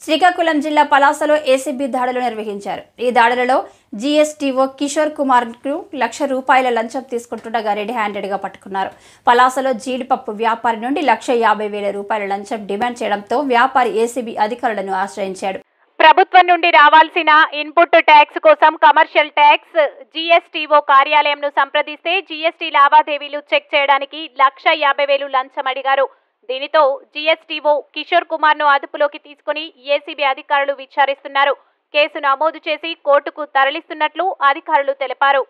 శ్రీకాకుళం జిల్లా పలాసలో ఏసీబీ దాడులు నిర్వహించారు. ఈ దాడులలో జీఎస్టీఓ కిషోర్ కుమార్ కు ₹1,00,000 లంచం తీసుకుంటుండగా రెడ్ హ్యాండెడ్ గా పట్టుకున్నారు. పలాసలో జీడిపప్పు వ్యాపారి నుండి ₹150,000 లంచం డిమాండ్ చేయడంతో వ్యాపారి ఏసీబీ అధికారులను ఆశ్రయించాడు. ప్రభుత్వం నుండి రావాల్సిన ఇన్పుట్ ట్యాక్స్ కోసం కమర్షియల్ ట్యాక్స్ జీఎస్టీఓ కార్యాలయంను సంప్రదిస్తే జీఎస్టీ లావాదేవీలు చెక్ చేయడానికి ₹150,000 లంచం అడిగారు. దీనితో జీఎస్టీఓ కిషోర్ కుమార్ ను అదుపులోకి తీసుకుని ఏసీబీ అధికారులు విచారిస్తున్నారు. కేసు నమోదు చేసి కోర్టుకు తరలిస్తున్నట్లు అధికారులు తెలిపారు.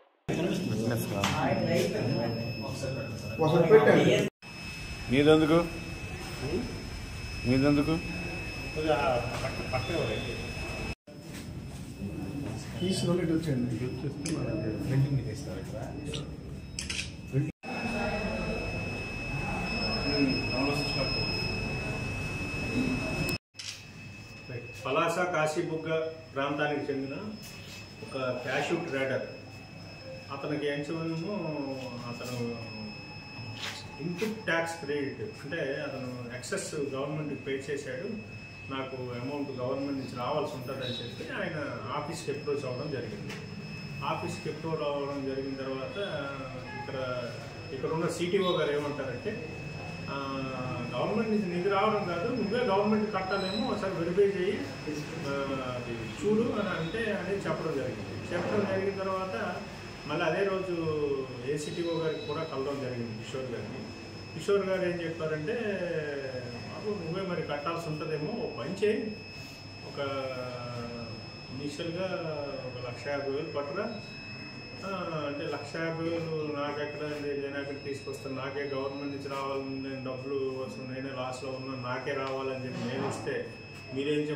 పలాస కాశీబుగ్గ ప్రాంతానికి చెందిన ఒక క్యాషూ ట్రేడర్, అతనికి ఎంచమేమో అతను ఇన్పుట్ ట్యాక్స్ క్రెడిట్ అంటే అతను ఎక్సెస్ గవర్నమెంట్కి పే చేశాడు, నాకు అమౌంట్ గవర్నమెంట్ నుంచి రావాల్సి ఉంటుందని చెప్పి ఆయన ఆఫీస్కి అప్రోచ్ అవ్వడం జరిగింది. ఆఫీస్కి అప్రోచ్ అవ్వడం జరిగిన తర్వాత ఇక్కడ ఉన్న సిటీఓ గారు ఏమంటారంటే, గవర్నమెంట్ నుంచి నిధి రావడం కాదు, నువ్వే గవర్నమెంట్ కట్టాలేమో ఒకసారి వెరిఫై చేయి, అది చూడు అని అనేది చెప్పడం జరిగిన తర్వాత మళ్ళీ అదే రోజు ఏసీటీఓ గారికి కూడా కలవడం జరిగింది కిషోర్ గారు ఏం చెప్పారంటే, బాబు నువ్వే మరి కట్టాల్సి ఉంటుందేమో, ఒక పని చేయి, ఒక ఇనీషియల్గా ఒక ₹150,000 పట్టురా, అంటే ₹150,000 నాకెక్కడ నేను ఎక్కడ తీసుకొస్తాను, నాకే గవర్నమెంట్ నుంచి రావాలని, నేను డబ్బులు అసలు నేనే లాస్లో ఉన్నా, నాకే రావాలని చెప్పి నేను ఇస్తే మీరేం